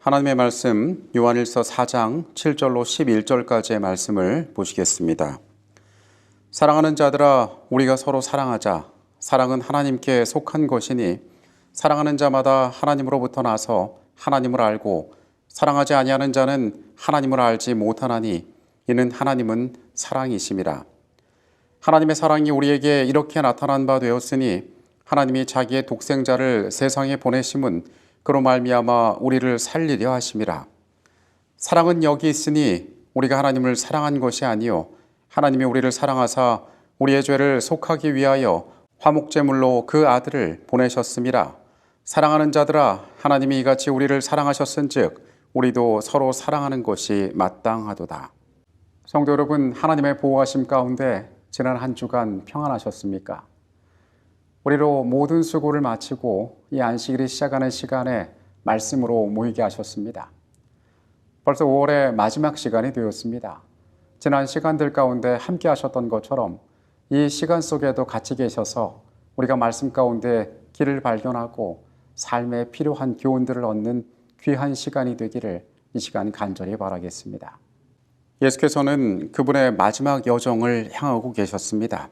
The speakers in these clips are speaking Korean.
하나님의 말씀 요한일서 4장 7절로 11절까지의 말씀을 보시겠습니다. 사랑하는 자들아 우리가 서로 사랑하자. 사랑은 하나님께 속한 것이니 사랑하는 자마다 하나님으로부터 나서 하나님을 알고 사랑하지 아니하는 자는 하나님을 알지 못하나니 이는 하나님은 사랑이심이라. 하나님의 사랑이 우리에게 이렇게 나타난 바 되었으니 하나님이 자기의 독생자를 세상에 보내심은 그로 말미암아 우리를 살리려 하심이라. 사랑은 여기 있으니 우리가 하나님을 사랑한 것이 아니요 하나님이 우리를 사랑하사 우리의 죄를 속하기 위하여 화목제물로 그 아들을 보내셨음이라. 사랑하는 자들아 하나님이 이같이 우리를 사랑하셨은즉 우리도 서로 사랑하는 것이 마땅하도다. 성도 여러분, 하나님의 보호하심 가운데 지난 한 주간 평안하셨습니까? 우리로 모든 수고를 마치고 이 안식일이 시작하는 시간에 말씀으로 모이게 하셨습니다. 벌써 5월의 마지막 시간이 되었습니다. 지난 시간들 가운데 함께 하셨던 것처럼 이 시간 속에도 같이 계셔서 우리가 말씀 가운데 길을 발견하고 삶에 필요한 교훈들을 얻는 귀한 시간이 되기를 이 시간 간절히 바라겠습니다. 예수께서는 그분의 마지막 여정을 향하고 계셨습니다.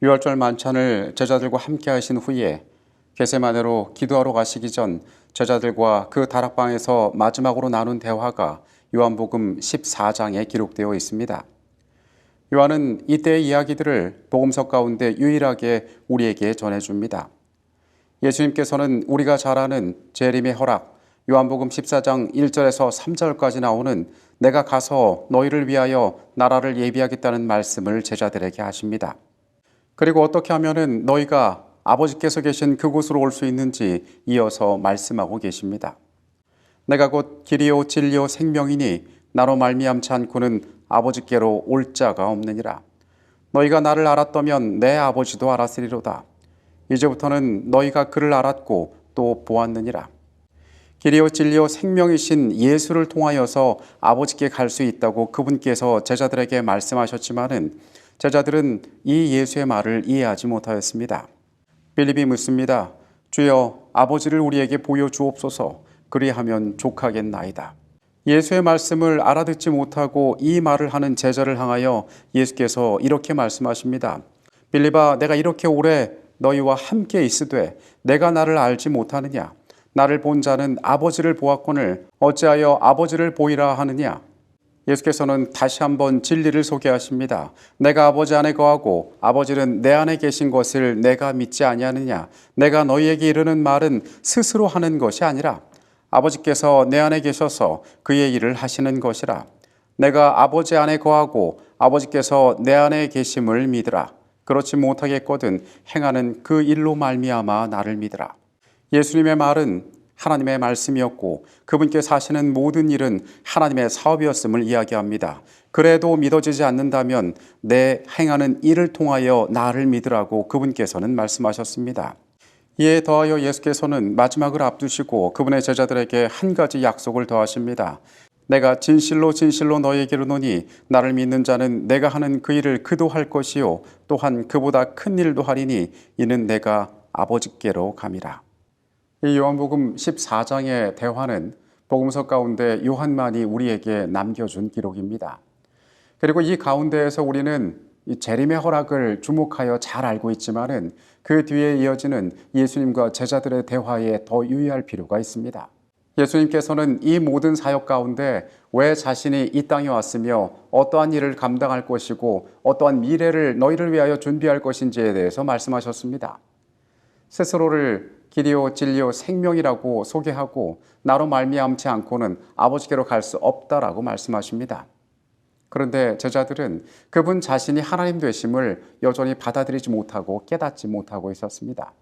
유월절 만찬을 제자들과 함께 하신 후에 겟세마네로 기도하러 가시기 전 제자들과 그 다락방에서 마지막으로 나눈 대화가 요한복음 14장에 기록되어 있습니다. 요한은 이때의 이야기들을 복음서 가운데 유일하게 우리에게 전해줍니다. 예수님께서는 우리가 잘 아는 재림의 허락, 요한복음 14장 1절에서 3절까지 나오는 내가 가서 너희를 위하여 나라를 예비하겠다는 말씀을 제자들에게 하십니다. 그리고 어떻게 하면은 너희가 아버지께서 계신 그곳으로 올 수 있는지 이어서 말씀하고 계십니다. 내가 곧 길이요 진리요 생명이니 나로 말미암지 않고는 아버지께로 올 자가 없느니라. 너희가 나를 알았다면 내 아버지도 알았으리로다. 이제부터는 너희가 그를 알았고 또 보았느니라. 길이요 진리요 생명이신 예수를 통하여서 아버지께 갈 수 있다고 그분께서 제자들에게 말씀하셨지만은 제자들은 이 예수의 말을 이해하지 못하였습니다. 빌립이 묻습니다. 주여 아버지를 우리에게 보여주옵소서. 그리하면 족하겠나이다. 예수의 말씀을 알아듣지 못하고 이 말을 하는 제자를 향하여 예수께서 이렇게 말씀하십니다. 빌립아 내가 이렇게 오래 너희와 함께 있으되 내가 나를 알지 못하느냐. 나를 본 자는 아버지를 보았거늘 어찌하여 아버지를 보이라 하느냐. 예수께서는 다시 한번 진리를 소개하십니다. 내가 아버지 안에 거하고 아버지는 내 안에 계신 것을 내가 믿지 아니하느냐. 내가 너희에게 이르는 말은 스스로 하는 것이 아니라 아버지께서 내 안에 계셔서 그의 일을 하시는 것이라. 내가 아버지 안에 거하고 아버지께서 내 안에 계심을 믿으라. 그렇지 못하겠거든 행하는 그 일로 말미암아 나를 믿으라. 예수님의 말은 하나님의 말씀이었고 그분께서 하시는 모든 일은 하나님의 사업이었음을 이야기합니다. 그래도 믿어지지 않는다면 내 행하는 일을 통하여 나를 믿으라고 그분께서는 말씀하셨습니다. 이에 더하여 예수께서는 마지막을 앞두시고 그분의 제자들에게 한 가지 약속을 더하십니다. 내가 진실로 진실로 너희에게 이르노니 나를 믿는 자는 내가 하는 그 일을 그도 할 것이요 또한 그보다 큰 일도 하리니 이는 내가 아버지께로 감이라. 이 요한복음 14장의 대화는 복음서 가운데 요한만이 우리에게 남겨준 기록입니다. 그리고 이 가운데에서 우리는 이 재림의 허락을 주목하여 잘 알고 있지만은 그 뒤에 이어지는 예수님과 제자들의 대화에 더 유의할 필요가 있습니다. 예수님께서는 이 모든 사역 가운데 왜 자신이 이 땅에 왔으며 어떠한 일을 감당할 것이고 어떠한 미래를 너희를 위하여 준비할 것인지에 대해서 말씀하셨습니다. 스스로를 길이요 진리요 생명이라고 소개하고 나로 말미암지 않고는 아버지께로 갈 수 없다라고 말씀하십니다. 그런데 제자들은 그분 자신이 하나님 되심을 여전히 받아들이지 못하고 깨닫지 못하고 있었습니다.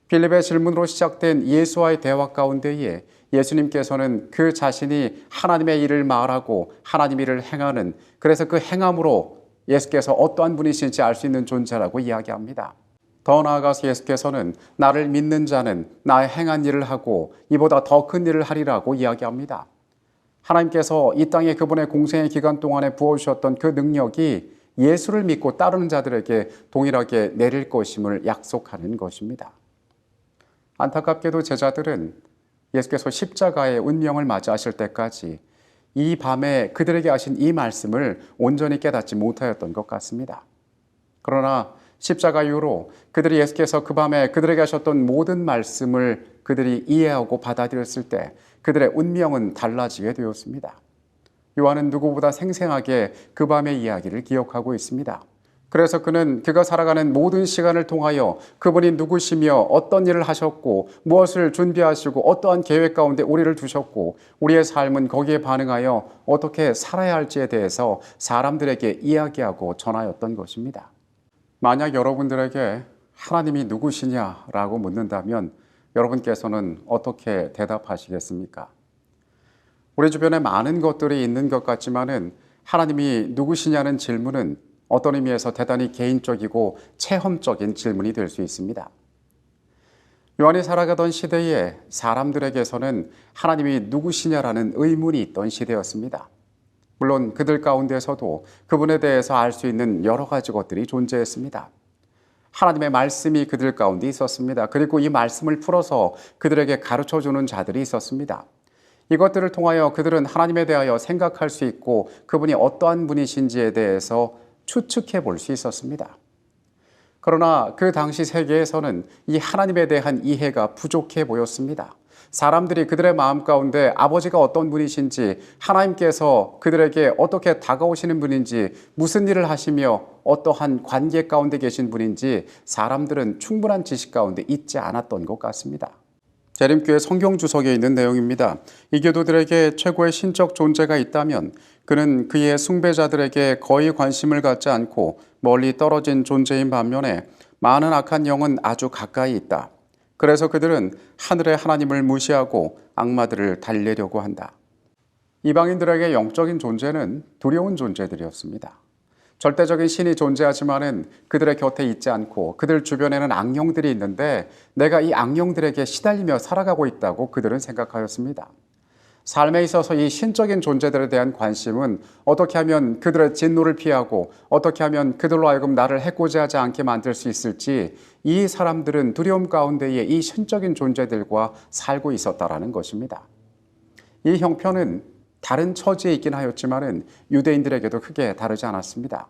빌립의 질문으로 시작된 예수와의 대화 가운데에 예수님께서는 그 자신이 하나님의 일을 말하고 하나님 일을 행하는, 그래서 그 행함으로 예수께서 어떠한 분이신지 알 수 있는 존재라고 이야기합니다. 더 나아가서 예수께서는 나를 믿는 자는 나의 행한 일을 하고 이보다 더 큰 일을 하리라고 이야기합니다. 하나님께서 이 땅에 그분의 공생의 기간 동안에 부어주셨던 그 능력이 예수를 믿고 따르는 자들에게 동일하게 내릴 것임을 약속하는 것입니다. 안타깝게도 제자들은 예수께서 십자가의 운명을 맞이하실 때까지 이 밤에 그들에게 하신 이 말씀을 온전히 깨닫지 못하였던 것 같습니다. 그러나 십자가 이후로 그들이 예수께서 그 밤에 그들에게 하셨던 모든 말씀을 그들이 이해하고 받아들였을 때 그들의 운명은 달라지게 되었습니다. 요한은 누구보다 생생하게 그 밤의 이야기를 기억하고 있습니다. 그래서 그는 그가 살아가는 모든 시간을 통하여 그분이 누구시며 어떤 일을 하셨고 무엇을 준비하시고 어떠한 계획 가운데 우리를 두셨고 우리의 삶은 거기에 반응하여 어떻게 살아야 할지에 대해서 사람들에게 이야기하고 전하였던 것입니다. 만약 여러분들에게 하나님이 누구시냐라고 묻는다면 여러분께서는 어떻게 대답하시겠습니까? 우리 주변에 많은 것들이 있는 것 같지만은 하나님이 누구시냐는 질문은 어떤 의미에서 대단히 개인적이고 체험적인 질문이 될 수 있습니다. 요한이 살아가던 시대에 사람들에게서는 하나님이 누구시냐라는 의문이 있던 시대였습니다. 물론 그들 가운데서도 그분에 대해서 알 수 있는 여러 가지 것들이 존재했습니다. 하나님의 말씀이 그들 가운데 있었습니다. 그리고 이 말씀을 풀어서 그들에게 가르쳐주는 자들이 있었습니다. 이것들을 통하여 그들은 하나님에 대하여 생각할 수 있고 그분이 어떠한 분이신지에 대해서 추측해 볼 수 있었습니다. 그러나 그 당시 세계에서는 이 하나님에 대한 이해가 부족해 보였습니다. 사람들이 그들의 마음 가운데 아버지가 어떤 분이신지, 하나님께서 그들에게 어떻게 다가오시는 분인지, 무슨 일을 하시며 어떠한 관계 가운데 계신 분인지 사람들은 충분한 지식 가운데 있지 않았던 것 같습니다. 재림교회 성경 주석에 있는 내용입니다. 이 교도들에게 최고의 신적 존재가 있다면 그는 그의 숭배자들에게 거의 관심을 갖지 않고 멀리 떨어진 존재인 반면에 많은 악한 영은 아주 가까이 있다. 그래서 그들은 하늘의 하나님을 무시하고 악마들을 달래려고 한다. 이방인들에게 영적인 존재는 두려운 존재들이었습니다. 절대적인 신이 존재하지만은 그들의 곁에 있지 않고 그들 주변에는 악령들이 있는데 내가 이 악령들에게 시달리며 살아가고 있다고 그들은 생각하였습니다. 삶에 있어서 이 신적인 존재들에 대한 관심은 어떻게 하면 그들의 진노를 피하고 어떻게 하면 그들로 하여금 나를 해코지 하지 않게 만들 수 있을지 이 사람들은 두려움 가운데에 이 신적인 존재들과 살고 있었다라는 것입니다. 이 형편은 다른 처지에 있긴 하였지만은 유대인들에게도 크게 다르지 않았습니다.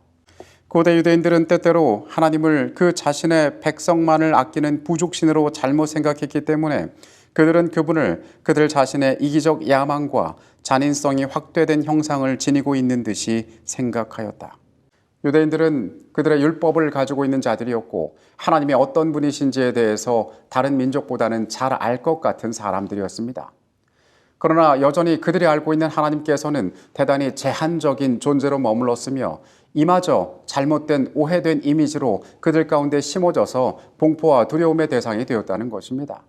고대 유대인들은 때때로 하나님을 그 자신의 백성만을 아끼는 부족신으로 잘못 생각했기 때문에 그들은 그분을 그들 자신의 이기적 야망과 잔인성이 확대된 형상을 지니고 있는 듯이 생각하였다. 유대인들은 그들의 율법을 가지고 있는 자들이었고 하나님이 어떤 분이신지에 대해서 다른 민족보다는 잘 알 것 같은 사람들이었습니다. 그러나 여전히 그들이 알고 있는 하나님께서는 대단히 제한적인 존재로 머물렀으며 이마저 잘못된 오해된 이미지로 그들 가운데 심어져서 공포와 두려움의 대상이 되었다는 것입니다.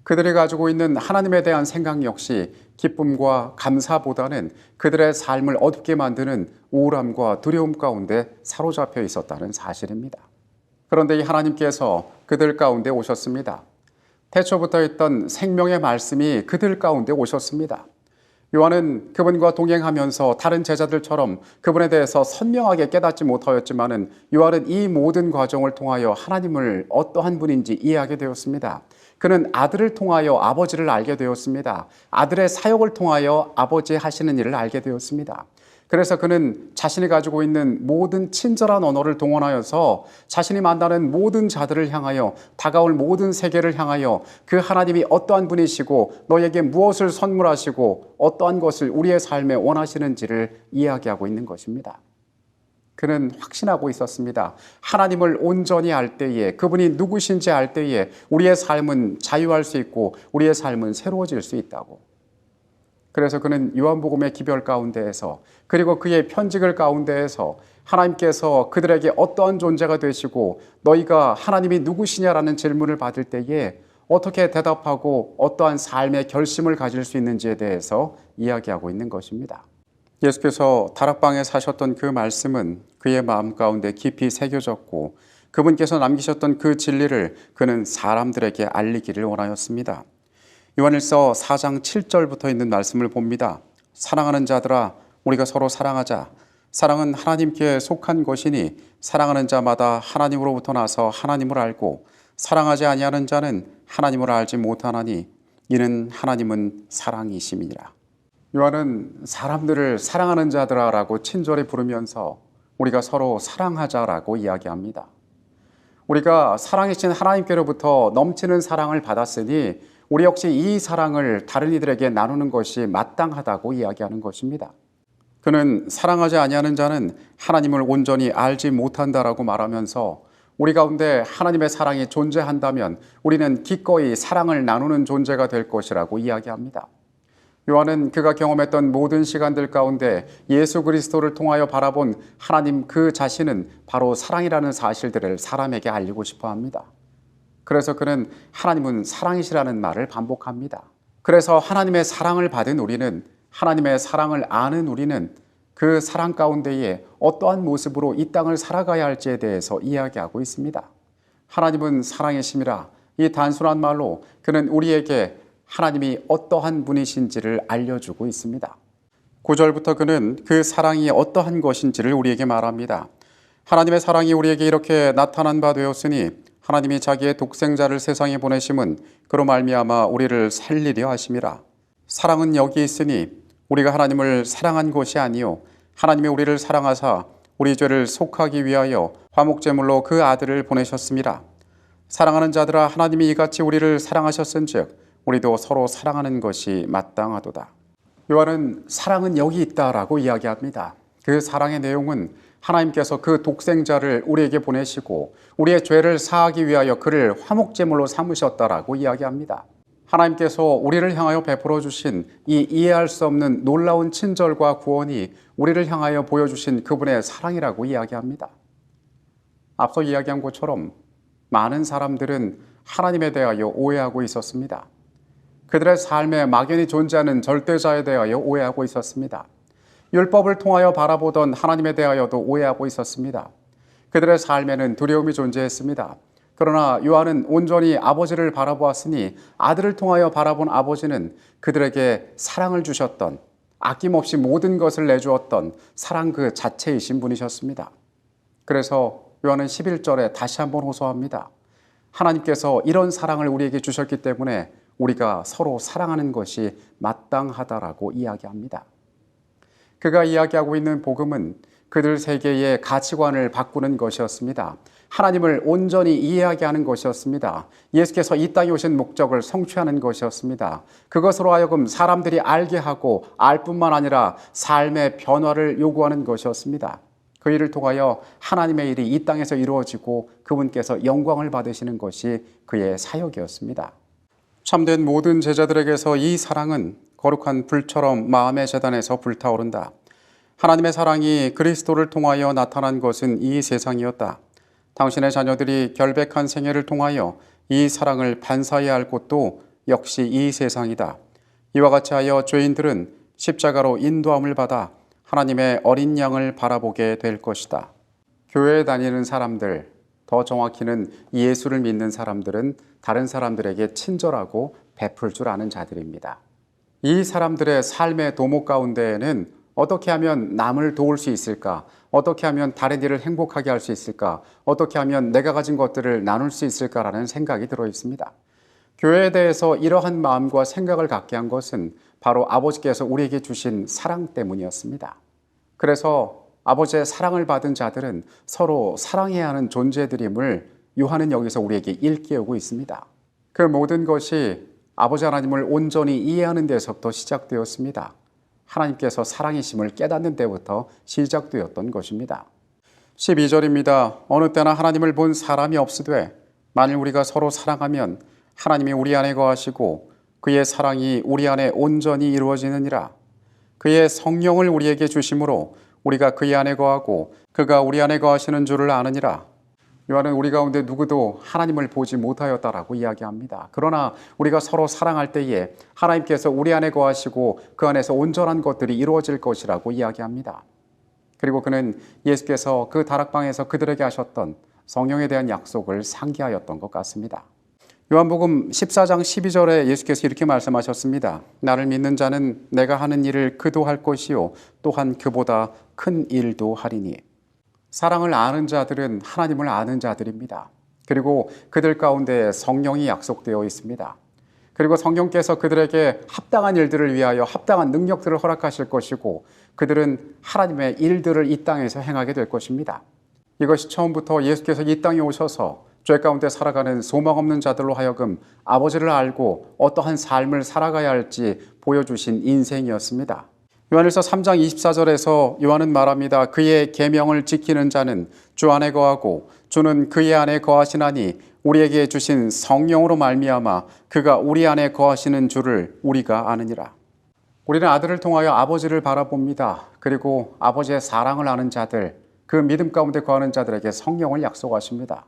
그들이 가지고 있는 하나님에 대한 생각 역시 기쁨과 감사보다는 그들의 삶을 어둡게 만드는 우울함과 두려움 가운데 사로잡혀 있었다는 사실입니다. 그런데 이 하나님께서 그들 가운데 오셨습니다. 태초부터 있던 생명의 말씀이 그들 가운데 오셨습니다. 요한은 그분과 동행하면서 다른 제자들처럼 그분에 대해서 선명하게 깨닫지 못하였지만은 요한은 이 모든 과정을 통하여 하나님을 어떠한 분인지 이해하게 되었습니다. 그는 아들을 통하여 아버지를 알게 되었습니다. 아들의 사역을 통하여 아버지 하시는 일을 알게 되었습니다. 그래서 그는 자신이 가지고 있는 모든 친절한 언어를 동원하여서 자신이 만나는 모든 자들을 향하여 다가올 모든 세계를 향하여 그 하나님이 어떠한 분이시고 너에게 무엇을 선물하시고 어떠한 것을 우리의 삶에 원하시는지를 이야기하고 있는 것입니다. 그는 확신하고 있었습니다. 하나님을 온전히 알 때에 그분이 누구신지 알 때에 우리의 삶은 자유할 수 있고 우리의 삶은 새로워질 수 있다고. 그래서 그는 요한복음의 기별 가운데에서 그리고 그의 편지글 가운데에서 하나님께서 그들에게 어떠한 존재가 되시고 너희가 하나님이 누구시냐라는 질문을 받을 때에 어떻게 대답하고 어떠한 삶의 결심을 가질 수 있는지에 대해서 이야기하고 있는 것입니다. 예수께서 다락방에 사셨던 그 말씀은 그의 마음 가운데 깊이 새겨졌고 그분께서 남기셨던 그 진리를 그는 사람들에게 알리기를 원하였습니다. 요한일서 4장 7절부터 있는 말씀을 봅니다. 사랑하는 자들아 우리가 서로 사랑하자. 사랑은 하나님께 속한 것이니 사랑하는 자마다 하나님으로부터 나서 하나님을 알고 사랑하지 아니하는 자는 하나님을 알지 못하나니 이는 하나님은 사랑이심이니라. 요한은 사람들을 사랑하는 자들아라고 친절히 부르면서 우리가 서로 사랑하자라고 이야기합니다. 우리가 사랑이신 하나님께로부터 넘치는 사랑을 받았으니 우리 역시 이 사랑을 다른 이들에게 나누는 것이 마땅하다고 이야기하는 것입니다. 그는 사랑하지 아니하는 자는 하나님을 온전히 알지 못한다라고 말하면서 우리 가운데 하나님의 사랑이 존재한다면 우리는 기꺼이 사랑을 나누는 존재가 될 것이라고 이야기합니다. 요한은 그가 경험했던 모든 시간들 가운데 예수 그리스도를 통하여 바라본 하나님 그 자신은 바로 사랑이라는 사실들을 사람에게 알리고 싶어 합니다. 그래서 그는 하나님은 사랑이시라는 말을 반복합니다. 그래서 하나님의 사랑을 받은 우리는, 하나님의 사랑을 아는 우리는 그 사랑 가운데에 어떠한 모습으로 이 땅을 살아가야 할지에 대해서 이야기하고 있습니다. 하나님은 사랑이심이라, 이 단순한 말로 그는 우리에게 하나님이 어떠한 분이신지를 알려주고 있습니다. 9절부터 그는 그 사랑이 어떠한 것인지를 우리에게 말합니다. 하나님의 사랑이 우리에게 이렇게 나타난 바 되었으니 하나님이 자기의 독생자를 세상에 보내심은 그로 말미암아 우리를 살리려 하심이라. 사랑은 여기 있으니 우리가 하나님을 사랑한 것이 아니요 하나님이 우리를 사랑하사 우리 죄를 속하기 위하여 화목제물로 그 아들을 보내셨습니다. 사랑하는 자들아, 하나님이 이같이 우리를 사랑하셨은즉 우리도 서로 사랑하는 것이 마땅하도다. 요한은 사랑은 여기 있다라고 이야기합니다. 그 사랑의 내용은 하나님께서 그 독생자를 우리에게 보내시고 우리의 죄를 사하기 위하여 그를 화목제물로 삼으셨다라고 이야기합니다. 하나님께서 우리를 향하여 베풀어 주신 이 이해할 수 없는 놀라운 친절과 구원이 우리를 향하여 보여주신 그분의 사랑이라고 이야기합니다. 앞서 이야기한 것처럼 많은 사람들은 하나님에 대하여 오해하고 있었습니다. 그들의 삶에 막연히 존재하는 절대자에 대하여 오해하고 있었습니다. 율법을 통하여 바라보던 하나님에 대하여도 오해하고 있었습니다. 그들의 삶에는 두려움이 존재했습니다. 그러나 요한은 온전히 아버지를 바라보았으니 아들을 통하여 바라본 아버지는 그들에게 사랑을 주셨던, 아낌없이 모든 것을 내주었던 사랑 그 자체이신 분이셨습니다. 그래서 요한은 11절에 다시 한번 호소합니다. 하나님께서 이런 사랑을 우리에게 주셨기 때문에 우리가 서로 사랑하는 것이 마땅하다라고 이야기합니다. 그가 이야기하고 있는 복음은 그들 세계의 가치관을 바꾸는 것이었습니다. 하나님을 온전히 이해하게 하는 것이었습니다. 예수께서 이 땅에 오신 목적을 성취하는 것이었습니다. 그것으로 하여금 사람들이 알게 하고 알 뿐만 아니라 삶의 변화를 요구하는 것이었습니다. 그 일을 통하여 하나님의 일이 이 땅에서 이루어지고 그분께서 영광을 받으시는 것이 그의 사역이었습니다. 참된 모든 제자들에게서 이 사랑은 거룩한 불처럼 마음의 제단에서 불타오른다. 하나님의 사랑이 그리스도를 통하여 나타난 것은 이 세상이었다. 당신의 자녀들이 결백한 생애를 통하여 이 사랑을 반사해야 할 곳도 역시 이 세상이다. 이와 같이 하여 죄인들은 십자가로 인도함을 받아 하나님의 어린 양을 바라보게 될 것이다. 교회에 다니는 사람들, 더 정확히는 예수를 믿는 사람들은 다른 사람들에게 친절하고 베풀 줄 아는 자들입니다. 이 사람들의 삶의 도목 가운데에는 어떻게 하면 남을 도울 수 있을까? 어떻게 하면 다른 일을 행복하게 할 수 있을까? 어떻게 하면 내가 가진 것들을 나눌 수 있을까라는 생각이 들어 있습니다. 교회에 대해서 이러한 마음과 생각을 갖게 한 것은 바로 아버지께서 우리에게 주신 사랑 때문이었습니다. 그래서 아버지의 사랑을 받은 자들은 서로 사랑해야 하는 존재들임을 요한은 여기서 우리에게 일깨우고 있습니다. 그 모든 것이 아버지 하나님을 온전히 이해하는 데서부터 시작되었습니다. 하나님께서 사랑이심을 깨닫는 데부터 시작되었던 것입니다. 12절입니다. 어느 때나 하나님을 본 사람이 없으되 만일 우리가 서로 사랑하면 하나님이 우리 안에 거하시고 그의 사랑이 우리 안에 온전히 이루어지느니라. 그의 성령을 우리에게 주심으로 우리가 그의 안에 거하고 그가 우리 안에 거하시는 줄을 아느니라. 요한은 우리 가운데 누구도 하나님을 보지 못하였다라고 이야기합니다. 그러나 우리가 서로 사랑할 때에 하나님께서 우리 안에 거하시고 그 안에서 온전한 것들이 이루어질 것이라고 이야기합니다. 그리고 그는 예수께서 그 다락방에서 그들에게 하셨던 성령에 대한 약속을 상기하였던 것 같습니다. 요한복음 14장 12절에 예수께서 이렇게 말씀하셨습니다. 나를 믿는 자는 내가 하는 일을 그도 할 것이요 또한 그보다 큰 일도 하리니. 사랑을 아는 자들은 하나님을 아는 자들입니다. 그리고 그들 가운데 성령이 약속되어 있습니다. 그리고 성령께서 그들에게 합당한 일들을 위하여 합당한 능력들을 허락하실 것이고 그들은 하나님의 일들을 이 땅에서 행하게 될 것입니다. 이것이 처음부터 예수께서 이 땅에 오셔서 죄 가운데 살아가는 소망 없는 자들로 하여금 아버지를 알고 어떠한 삶을 살아가야 할지 보여주신 인생이었습니다. 요한일서 3장 24절에서 요한은 말합니다. 그의 계명을 지키는 자는 주 안에 거하고 주는 그의 안에 거하시나니 우리에게 주신 성령으로 말미암아 그가 우리 안에 거하시는 줄을 우리가 아느니라. 우리는 아들을 통하여 아버지를 바라봅니다. 그리고 아버지의 사랑을 아는 자들, 그 믿음 가운데 거하는 자들에게 성령을 약속하십니다.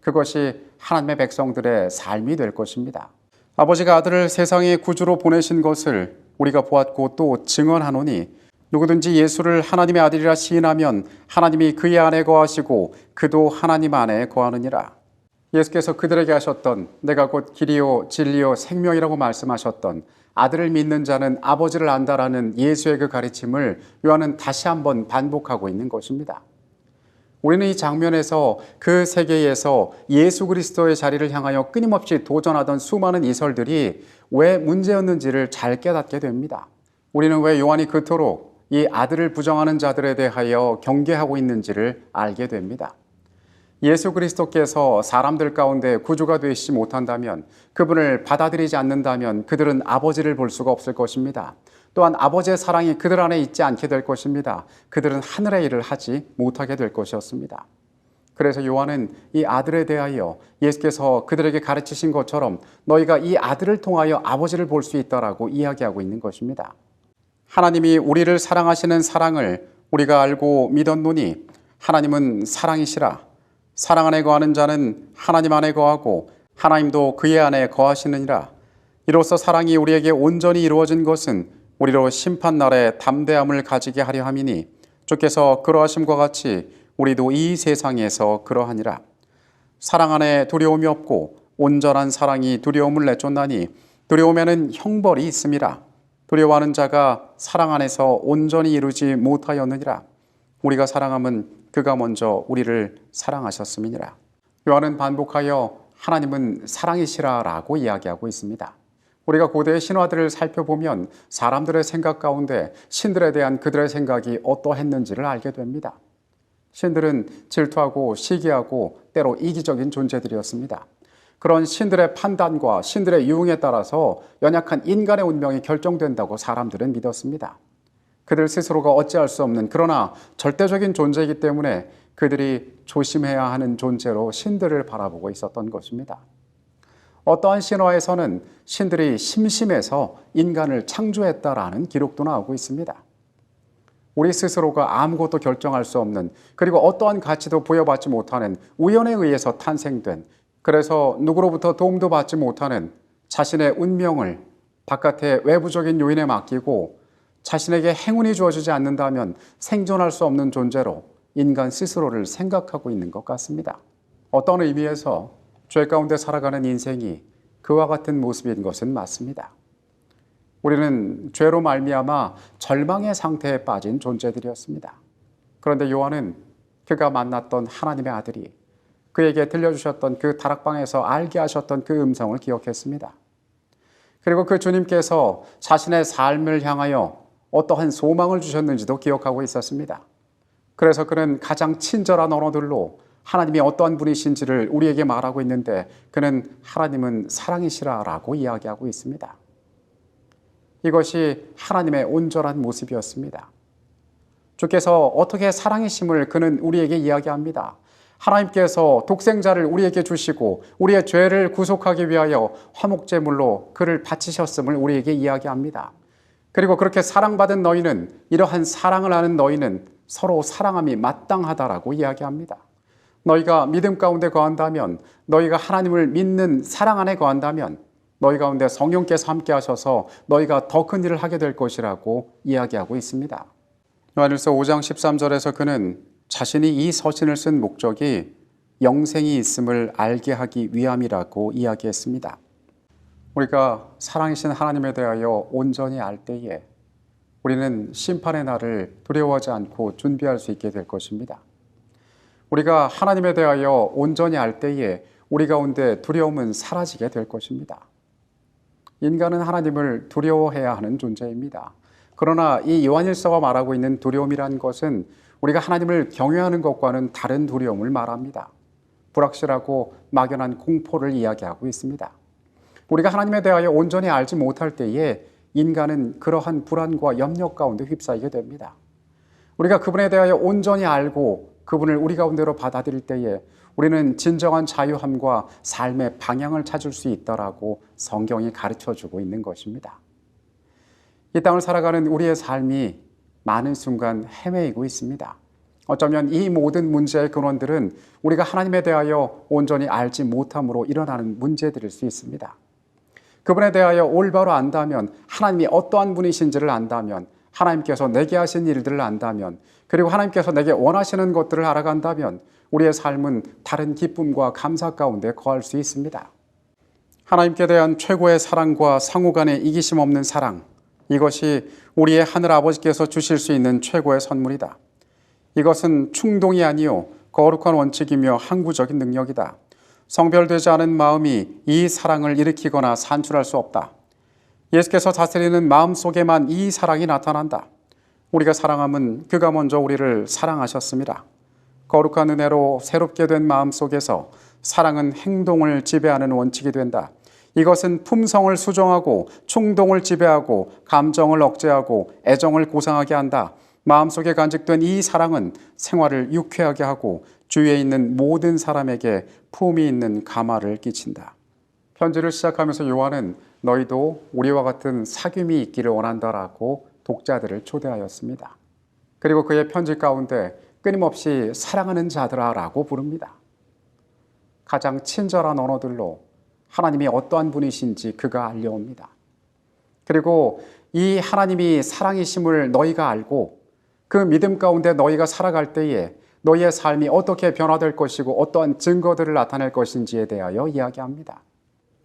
그것이 하나님의 백성들의 삶이 될 것입니다. 아버지가 아들을 세상의 구주로 보내신 것을 우리가 보았고 또 증언하노니 누구든지 예수를 하나님의 아들이라 시인하면 하나님이 그의 안에 거하시고 그도 하나님 안에 거하느니라. 예수께서 그들에게 하셨던 내가 곧 길이요 진리요 생명이라고 말씀하셨던 아들을 믿는 자는 아버지를 안다라는 예수의 그 가르침을 요한은 다시 한번 반복하고 있는 것입니다. 우리는 이 장면에서 그 세계에서 예수 그리스도의 자리를 향하여 끊임없이 도전하던 수많은 이설들이 왜 문제였는지를 잘 깨닫게 됩니다. 우리는 왜 요한이 그토록 이 아들을 부정하는 자들에 대하여 경계하고 있는지를 알게 됩니다. 예수 그리스도께서 사람들 가운데 구주가 되시지 못한다면, 그분을 받아들이지 않는다면 그들은 아버지를 볼 수가 없을 것입니다. 또한 아버지의 사랑이 그들 안에 있지 않게 될 것입니다. 그들은 하늘의 일을 하지 못하게 될 것이었습니다. 그래서 요한은 이 아들에 대하여 예수께서 그들에게 가르치신 것처럼 너희가 이 아들을 통하여 아버지를 볼 수 있다라고 이야기하고 있는 것입니다. 하나님이 우리를 사랑하시는 사랑을 우리가 알고 믿었노니 하나님은 사랑이시라. 사랑 안에 거하는 자는 하나님 안에 거하고 하나님도 그의 안에 거하시느니라. 이로써 사랑이 우리에게 온전히 이루어진 것은 우리로 심판날에 담대함을 가지게 하려 함이니 주께서 그러하심과 같이 우리도 이 세상에서 그러하니라. 사랑 안에 두려움이 없고 온전한 사랑이 두려움을 내쫓나니 두려움에는 형벌이 있음이라. 두려워하는 자가 사랑 안에서 온전히 이루지 못하였느니라. 우리가 사랑함은 그가 먼저 우리를 사랑하셨음이니라. 요한은 반복하여 하나님은 사랑이시라라고 이야기하고 있습니다. 우리가 고대의 신화들을 살펴보면 사람들의 생각 가운데 신들에 대한 그들의 생각이 어떠했는지를 알게 됩니다. 신들은 질투하고 시기하고 때로 이기적인 존재들이었습니다. 그런 신들의 판단과 신들의 유흥에 따라서 연약한 인간의 운명이 결정된다고 사람들은 믿었습니다. 그들 스스로가 어찌할 수 없는 그러나 절대적인 존재이기 때문에 그들이 조심해야 하는 존재로 신들을 바라보고 있었던 것입니다. 어떠한 신화에서는 신들이 심심해서 인간을 창조했다라는 기록도 나오고 있습니다. 우리 스스로가 아무것도 결정할 수 없는, 그리고 어떠한 가치도 부여받지 못하는, 우연에 의해서 탄생된, 그래서 누구로부터 도움도 받지 못하는 자신의 운명을 바깥의 외부적인 요인에 맡기고 자신에게 행운이 주어지지 않는다면 생존할 수 없는 존재로 인간 스스로를 생각하고 있는 것 같습니다. 어떤 의미에서 죄 가운데 살아가는 인생이 그와 같은 모습인 것은 맞습니다. 우리는 죄로 말미암아 절망의 상태에 빠진 존재들이었습니다. 그런데 요한은 그가 만났던 하나님의 아들이 그에게 들려주셨던 그 다락방에서 알게 하셨던 그 음성을 기억했습니다. 그리고 그 주님께서 자신의 삶을 향하여 어떠한 소망을 주셨는지도 기억하고 있었습니다. 그래서 그는 가장 친절한 언어들로 하나님이 어떠한 분이신지를 우리에게 말하고 있는데 그는 하나님은 사랑이시라라고 이야기하고 있습니다. 이것이 하나님의 온전한 모습이었습니다. 주께서 어떻게 사랑이심을 그는 우리에게 이야기합니다. 하나님께서 독생자를 우리에게 주시고 우리의 죄를 구속하기 위하여 화목제물로 그를 바치셨음을 우리에게 이야기합니다. 그리고 그렇게 사랑받은 너희는, 이러한 사랑을 아는 너희는 서로 사랑함이 마땅하다라고 이야기합니다. 너희가 믿음 가운데 거한다면, 너희가 하나님을 믿는 사랑 안에 거한다면 너희 가운데 성령께서 함께 하셔서 너희가 더 큰 일을 하게 될 것이라고 이야기하고 있습니다. 요한일서 5장 13절에서 그는 자신이 이 서신을 쓴 목적이 영생이 있음을 알게 하기 위함이라고 이야기했습니다. 우리가 사랑이신 하나님에 대하여 온전히 알 때에 우리는 심판의 날을 두려워하지 않고 준비할 수 있게 될 것입니다. 우리가 하나님에 대하여 온전히 알 때에 우리 가운데 두려움은 사라지게 될 것입니다. 인간은 하나님을 두려워해야 하는 존재입니다. 그러나 이 요한일서가 말하고 있는 두려움이란 것은 우리가 하나님을 경외하는 것과는 다른 두려움을 말합니다. 불확실하고 막연한 공포를 이야기하고 있습니다. 우리가 하나님에 대하여 온전히 알지 못할 때에 인간은 그러한 불안과 염려 가운데 휩싸이게 됩니다. 우리가 그분에 대하여 온전히 알고 그분을 우리 가운데로 받아들일 때에 우리는 진정한 자유함과 삶의 방향을 찾을 수 있다라고 성경이 가르쳐주고 있는 것입니다. 이 땅을 살아가는 우리의 삶이 많은 순간 헤매이고 있습니다. 어쩌면 이 모든 문제의 근원들은 우리가 하나님에 대하여 온전히 알지 못함으로 일어나는 문제들일 수 있습니다. 그분에 대하여 올바로 안다면, 하나님이 어떠한 분이신지를 안다면, 하나님께서 내게 하신 일들을 안다면, 그리고 하나님께서 내게 원하시는 것들을 알아간다면 우리의 삶은 다른 기쁨과 감사 가운데 거할 수 있습니다. 하나님께 대한 최고의 사랑과 상호 간의 이기심 없는 사랑, 이것이 우리의 하늘 아버지께서 주실 수 있는 최고의 선물이다. 이것은 충동이 아니요 거룩한 원칙이며 항구적인 능력이다. 성별되지 않은 마음이 이 사랑을 일으키거나 산출할 수 없다. 예수께서 다스리는 마음 속에만 이 사랑이 나타난다. 우리가 사랑함은 그가 먼저 우리를 사랑하셨습니다. 거룩한 은혜로 새롭게 된 마음 속에서 사랑은 행동을 지배하는 원칙이 된다. 이것은 품성을 수정하고 충동을 지배하고 감정을 억제하고 애정을 고상하게 한다. 마음속에 간직된 이 사랑은 생활을 유쾌하게 하고 주위에 있는 모든 사람에게 품이 있는 감화를 끼친다. 편지를 시작하면서 요한은 너희도 우리와 같은 사귐이 있기를 원한다라고 독자들을 초대하였습니다. 그리고 그의 편지 가운데 끊임없이 사랑하는 자들아라고 부릅니다. 가장 친절한 언어들로 하나님이 어떠한 분이신지 그가 알려옵니다. 그리고 이 하나님이 사랑이심을 너희가 알고 그 믿음 가운데 너희가 살아갈 때에 너희의 삶이 어떻게 변화될 것이고 어떠한 증거들을 나타낼 것인지에 대하여 이야기합니다.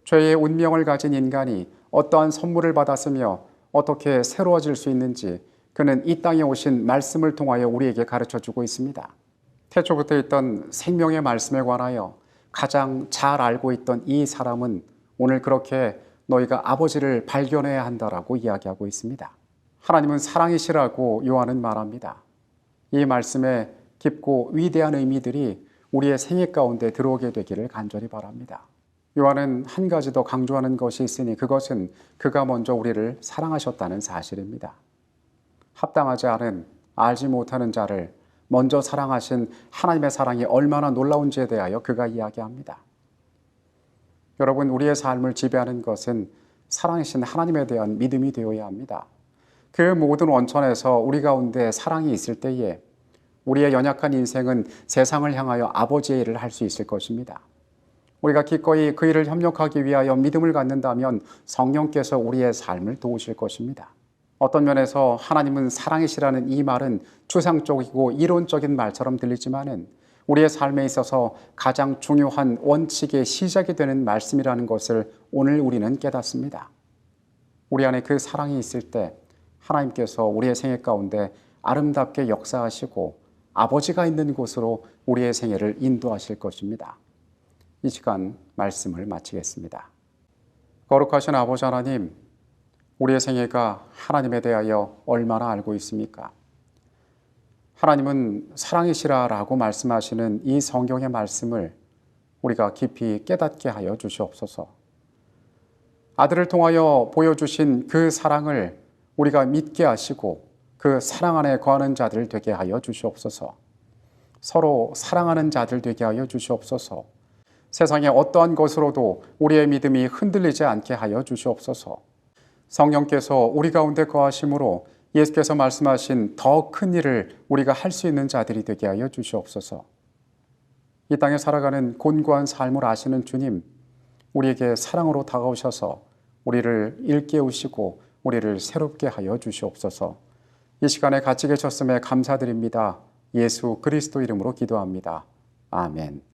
죄의 운명을 가진 인간이 어떠한 선물을 받았으며 어떻게 새로워질 수 있는지 그는 이 땅에 오신 말씀을 통하여 우리에게 가르쳐주고 있습니다. 태초부터 있던 생명의 말씀에 관하여 가장 잘 알고 있던 이 사람은 오늘 그렇게 너희가 아버지를 발견해야 한다라고 이야기하고 있습니다. 하나님은 사랑이시라고 요한은 말합니다. 이 말씀에 깊고 위대한 의미들이 우리의 생애 가운데 들어오게 되기를 간절히 바랍니다. 요한은 한 가지 더 강조하는 것이 있으니 그것은 그가 먼저 우리를 사랑하셨다는 사실입니다. 합당하지 않은 알지 못하는 자를 먼저 사랑하신 하나님의 사랑이 얼마나 놀라운지에 대하여 그가 이야기합니다. 여러분, 우리의 삶을 지배하는 것은 사랑이신 하나님에 대한 믿음이 되어야 합니다. 그 모든 원천에서 우리 가운데 사랑이 있을 때에 우리의 연약한 인생은 세상을 향하여 아버지의 일을 할 수 있을 것입니다. 우리가 기꺼이 그 일을 협력하기 위하여 믿음을 갖는다면 성령께서 우리의 삶을 도우실 것입니다. 어떤 면에서 하나님은 사랑이시라는 이 말은 추상적이고 이론적인 말처럼 들리지만은 우리의 삶에 있어서 가장 중요한 원칙의 시작이 되는 말씀이라는 것을 오늘 우리는 깨닫습니다. 우리 안에 그 사랑이 있을 때 하나님께서 우리의 생애 가운데 아름답게 역사하시고 아버지가 있는 곳으로 우리의 생애를 인도하실 것입니다. 이 시간 말씀을 마치겠습니다. 거룩하신 아버지 하나님, 우리의 생애가 하나님에 대하여 얼마나 알고 있습니까? 하나님은 사랑이시라라고 말씀하시는 이 성경의 말씀을 우리가 깊이 깨닫게 하여 주시옵소서. 아들을 통하여 보여주신 그 사랑을 우리가 믿게 하시고 그 사랑 안에 거하는 자들 되게 하여 주시옵소서. 서로 사랑하는 자들 되게 하여 주시옵소서. 세상의 어떠한 것으로도 우리의 믿음이 흔들리지 않게 하여 주시옵소서. 성령께서 우리 가운데 거하심으로 예수께서 말씀하신 더 큰 일을 우리가 할 수 있는 자들이 되게 하여 주시옵소서. 이 땅에 살아가는 곤고한 삶을 아시는 주님, 우리에게 사랑으로 다가오셔서 우리를 일깨우시고 우리를 새롭게 하여 주시옵소서. 이 시간에 같이 계셨음에 감사드립니다. 예수 그리스도 이름으로 기도합니다. 아멘.